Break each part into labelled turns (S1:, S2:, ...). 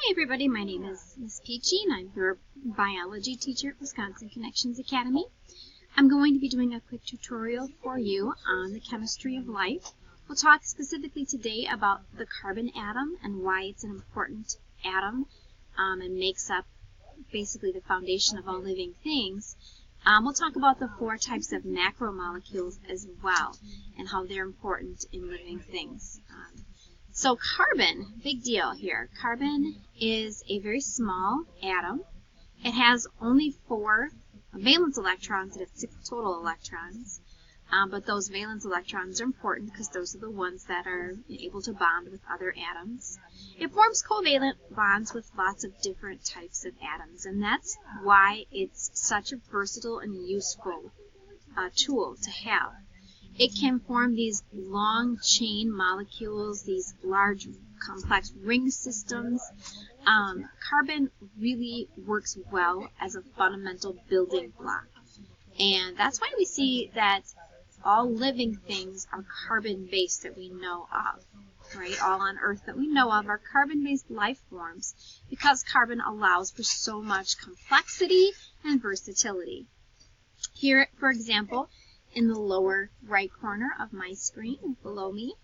S1: Hi everybody, my name is Miss Peachy and I'm your biology teacher at Wisconsin Connections Academy. I'm going to be doing a quick tutorial for you on the chemistry of life. We'll talk specifically today about the carbon atom and why it's an important atom and makes up basically the foundation of all living things. We'll talk about the 4 types of macromolecules as well and how they're important in living things. So carbon, big deal here. Carbon is a very small atom. It has only 4 valence electrons. It has 6 total electrons. But those valence electrons are important because those are the ones that are able to bond with other atoms. It forms covalent bonds with lots of different types of atoms, and that's why it's such a versatile and useful tool to have. It can form these long chain molecules, these large complex ring systems. Carbon really works well as a fundamental building block. And that's why we see that all living things are carbon-based that we know of, right? All on Earth that we know of are carbon-based life forms because carbon allows for so much complexity and versatility. Here, for example, in the lower right corner of my screen, below me,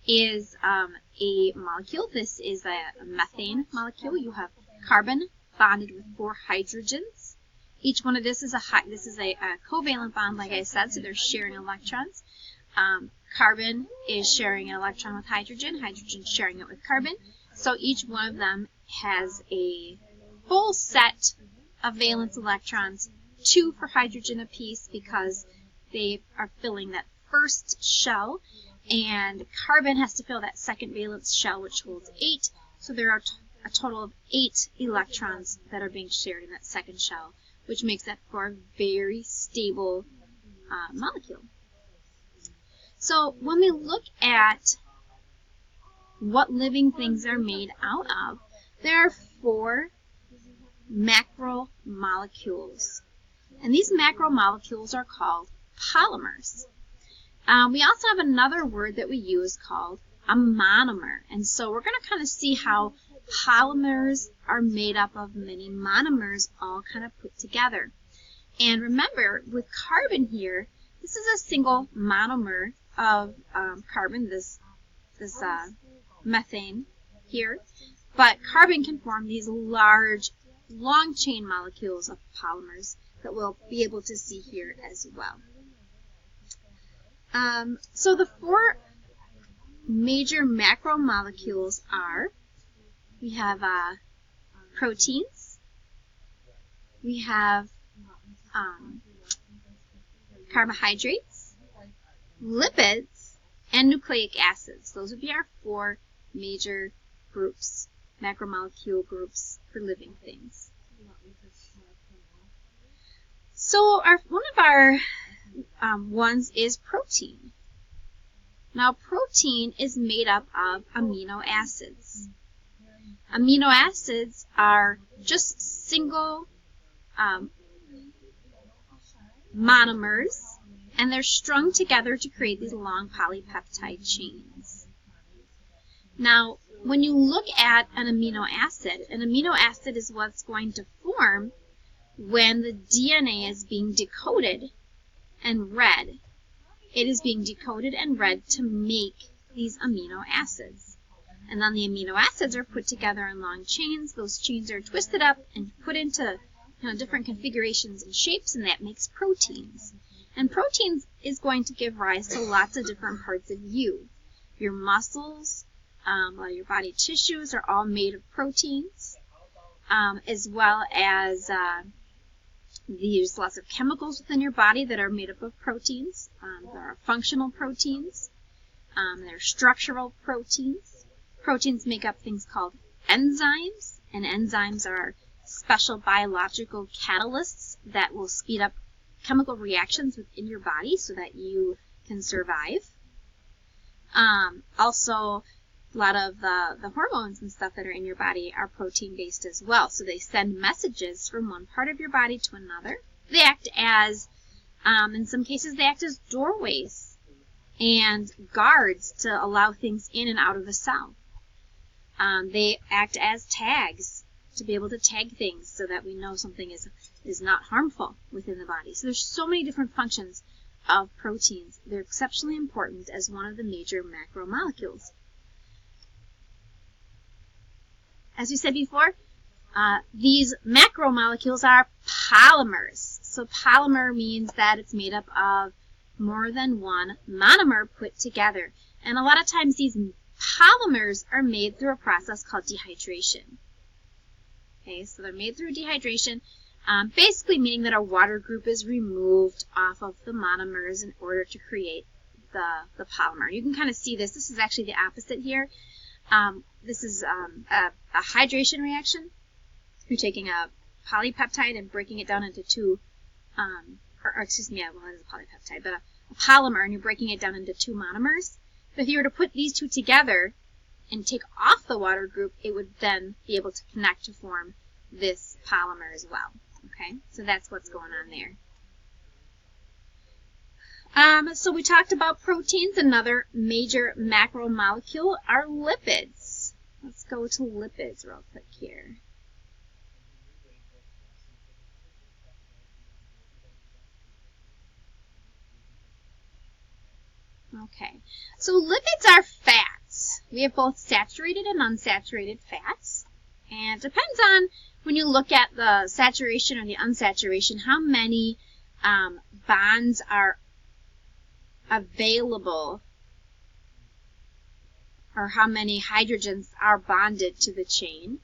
S1: is a molecule. This is a methane molecule. You have carbon bonded with 4 hydrogens. Each one of this is a covalent bond, like I said, so they're sharing electrons. Carbon is sharing an electron with hydrogen, hydrogen sharing it with carbon. So each one of them has a full set of valence electrons, 2 for hydrogen apiece because they are filling that first shell, and carbon has to fill that second valence shell, which holds 8. So there are a total of 8 electrons that are being shared in that second shell, which makes that for a very stable molecule. So when we look at what living things are made out of, there are 4 macromolecules. And these macromolecules are called polymers. We also have another word that we use called a monomer. And so we're going to kind of see how polymers are made up of many monomers all kind of put together. And remember, with carbon here, this is a single monomer of carbon, this methane here. But carbon can form these large, long chain molecules of polymers that we'll be able to see here as well. So the 4 major macromolecules are, we have proteins, we have carbohydrates, lipids, and nucleic acids. Those would be our 4 major groups, macromolecule groups for living things. So one of our ones is protein. Now protein is made up of amino acids. Amino acids are just single monomers, and they're strung together to create these long polypeptide chains. Now when you look at an amino acid is what's going to form when the DNA is being decoded and read. It is being decoded and read to make these amino acids. And then the amino acids are put together in long chains. Those chains are twisted up and put into different configurations and shapes, and that makes proteins. And proteins is going to give rise to lots of different parts of you. Your muscles, a lot of your body tissues are all made of proteins, as well as there's lots of chemicals within your body that are made up of proteins. There are functional proteins. There are structural proteins. Proteins make up things called enzymes, and enzymes are special biological catalysts that will speed up chemical reactions within your body so that you can survive. Also, a lot of the hormones and stuff that are in your body are protein-based as well. So they send messages from one part of your body to another. They act as, in some cases, they act as doorways and guards to allow things in and out of the cell. They act as tags to be able to tag things so that we know something is not harmful within the body. So there's so many different functions of proteins. They're exceptionally important as one of the major macromolecules. As we said before, these macromolecules are polymers. So polymer means that it's made up of more than one monomer put together. And a lot of times these polymers are made through a process called dehydration. Okay, so they're made through dehydration, basically meaning that a water group is removed off of the monomers in order to create the polymer. You can kind of see this. This is actually the opposite here. This is a hydration reaction. You're taking a polypeptide and breaking it down into two, well, it is a polypeptide, but a polymer, and you're breaking it down into two monomers. But if you were to put these two together and take off the water group, it would then be able to connect to form this polymer as well. Okay, so that's what's going on there. So we talked about proteins. Another major macromolecule are lipids. Let's go to lipids real quick here. Okay, so lipids are fats. We have both saturated and unsaturated fats. And it depends on, when you look at the saturation or the unsaturation, how many bonds are available, or how many hydrogens are bonded to the chain.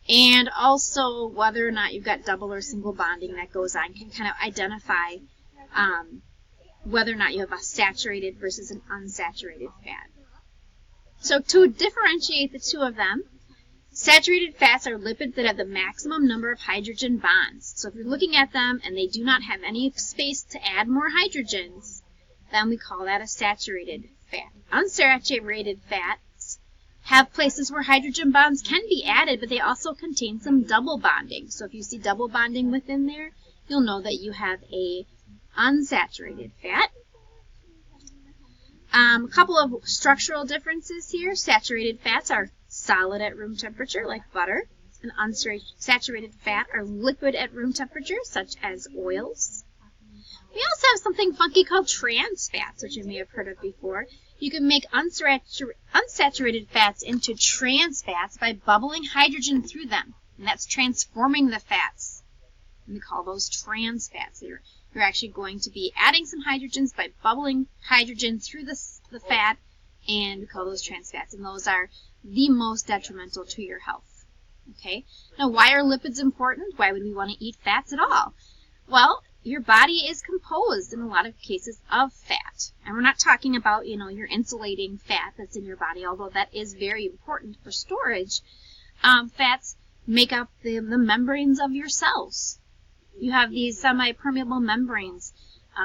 S1: And also whether or not you've got double or single bonding that goes on can kind of identify whether or not you have a saturated versus an unsaturated fat. So to differentiate the two of them, saturated fats are lipids that have the maximum number of hydrogen bonds. So if you're looking at them and they do not have any space to add more hydrogens, then we call that a saturated fat. Unsaturated fats have places where hydrogen bonds can be added, but they also contain some double bonding. So if you see double bonding within there, you'll know that you have a unsaturated fat. A couple of structural differences here. Saturated fats are solid at room temperature, like butter. And unsaturated fat are liquid at room temperature, such as oils. We also have something funky called trans fats, which you may have heard of before. You can make unsaturated fats into trans fats by bubbling hydrogen through them. And that's transforming the fats. And we call those trans fats. You're actually going to be adding some hydrogens by bubbling hydrogen through the fat, and we call those trans fats. And those are the most detrimental to your health. Okay? Now, why are lipids important? Why would we want to eat fats at all? Well, your body is composed in a lot of cases of fat. And we're not talking about, your insulating fat that's in your body, although that is very important for storage. Fats make up the membranes of your cells. You have these semi-permeable membranes,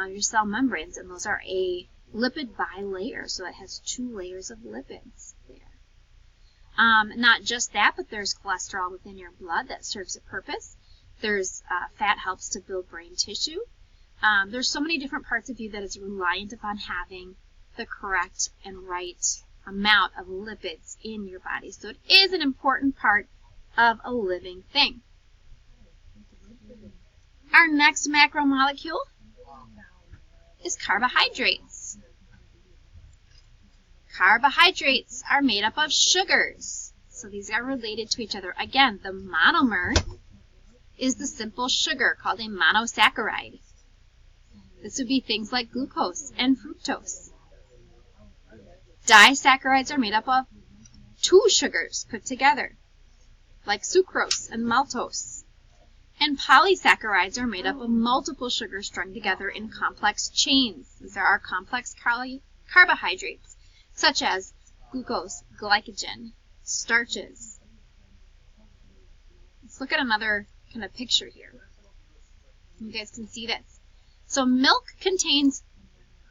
S1: your cell membranes, and those are a lipid bilayer, so it has 2 layers of lipids there. Not just that, but there's cholesterol within your blood that serves a purpose. There's fat helps to build brain tissue. There's so many different parts of you that is reliant upon having the correct and right amount of lipids in your body. So it is an important part of a living thing. Our next macromolecule is carbohydrates. Carbohydrates are made up of sugars. So these are related to each other. Again, the monomer is the simple sugar called a monosaccharide. This would be things like glucose and fructose. Disaccharides are made up of 2 sugars put together, like sucrose and maltose. And polysaccharides are made up of multiple sugars strung together in complex chains. These are our complex carbohydrates, such as glucose, glycogen, starches. Let's look at another kind of picture here. You guys can see this. So milk contains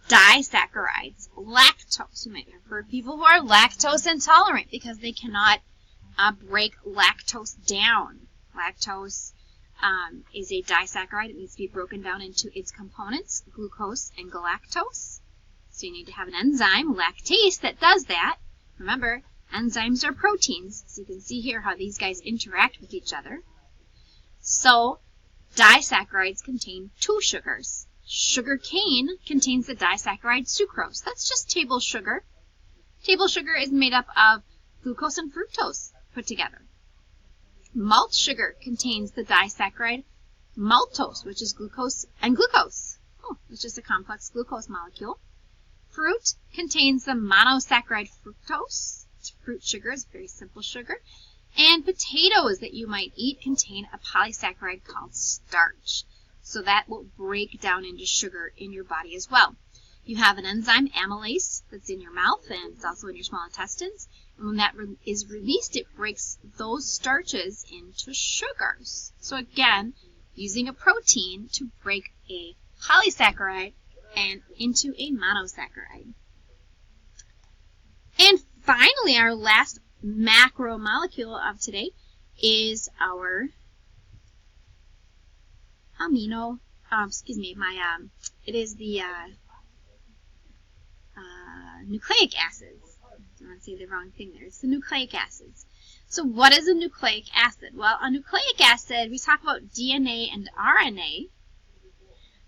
S1: disaccharides, lactose. You might have heard people who are lactose intolerant because they cannot break lactose down. Lactose is a disaccharide. It needs to be broken down into its components, glucose and galactose. So you need to have an enzyme, lactase, that does that. Remember, Enzymes are proteins, so you can see here how these guys interact with each other. So disaccharides contain 2 sugars. Sugar cane contains the disaccharide sucrose. That's just table sugar. Table sugar is made up of glucose and fructose put together. Malt sugar contains the disaccharide maltose, which is glucose and glucose. Oh, it's just a complex glucose molecule. Fruit contains the monosaccharide fructose. It's fruit sugar, it's very simple sugar. And potatoes that you might eat contain a polysaccharide called starch. So that will break down into sugar in your body as well. You have an enzyme, amylase, that's in your mouth, and it's also in your small intestines. And when that is released, it breaks those starches into sugars. So again, using a protein to break a polysaccharide and into a monosaccharide. And finally, our last macromolecule of today is our it is the nucleic acids. I don't want to say the wrong thing there. It's the nucleic acids. So what is a nucleic acid? Well, a nucleic acid, we talk about DNA and RNA.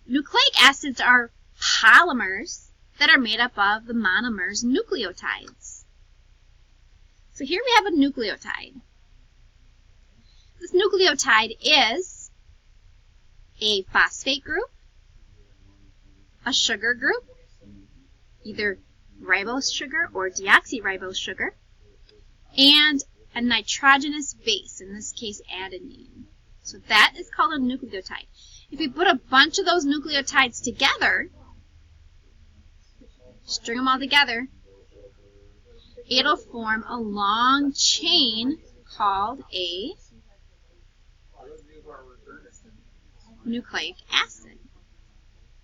S1: Nucleic acids are polymers that are made up of the monomers nucleotides. So here we have a nucleotide. This nucleotide is a phosphate group, a sugar group, either ribose sugar or deoxyribose sugar, and a nitrogenous base, in this case adenine. So that is called a nucleotide. If you put a bunch of those nucleotides together, string them all together, it'll form a long chain called a nucleic acid.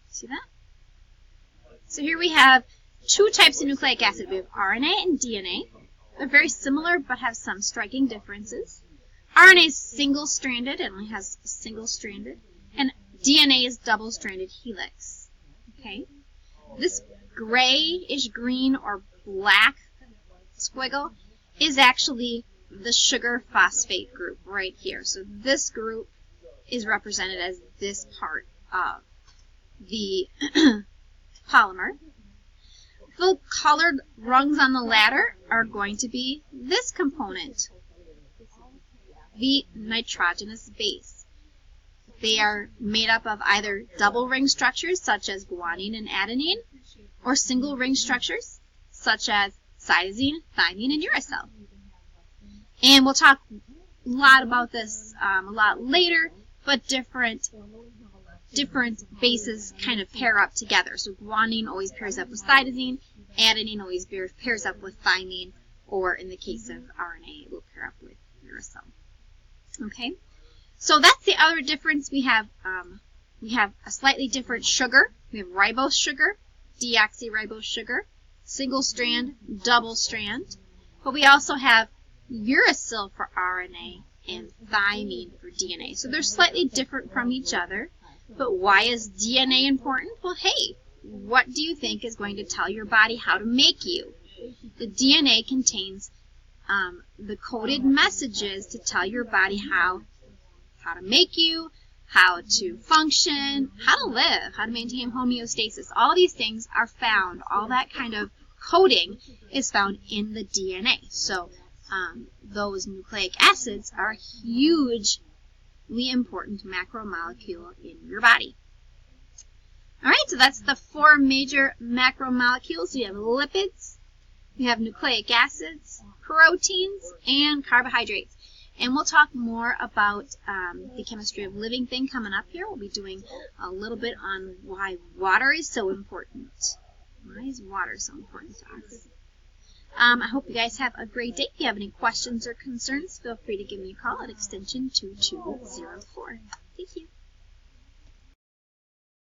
S1: See that? So here we have 2 types of nucleic acid. We have RNA and DNA. They're very similar but have some striking differences. RNA is single-stranded, it only has single-stranded, and DNA is double-stranded helix. Okay? This grayish green or black squiggle is actually the sugar phosphate group right here. So this group is represented as this part of the polymer. The colored rungs on the ladder are going to be this component, the nitrogenous base. They are made up of either double ring structures such as guanine and adenine, or single ring structures such as cytosine, thymine, and uracil. And we'll talk a lot about this a lot later, but different bases kind of pair up together. So guanine always pairs up with cytosine, adenine always pairs up with thymine, or in the case of RNA, it will pair up with uracil. Okay, so that's the other difference. We have a slightly different sugar. We have ribose sugar, deoxyribose sugar, single strand, double strand, but we also have uracil for RNA and thymine for DNA. So they're slightly different from each other. But why is DNA important? Well, hey, what do you think is going to tell your body how to make you? The DNA contains the coded messages to tell your body how to make you, how to function, how to live, how to maintain homeostasis. All these things are found, all that kind of coding is found in the DNA. So those nucleic acids are hugely important macromolecule in your body. Alright, so that's the 4 major macromolecules. We have lipids, we have nucleic acids, proteins, and carbohydrates. And we'll talk more about the chemistry of living thing coming up here. We'll be doing a little bit on why water is so important. Why is water so important to us? I hope you guys have a great day. If you have any questions or concerns, feel free to give me a call at extension 2204. Thank you.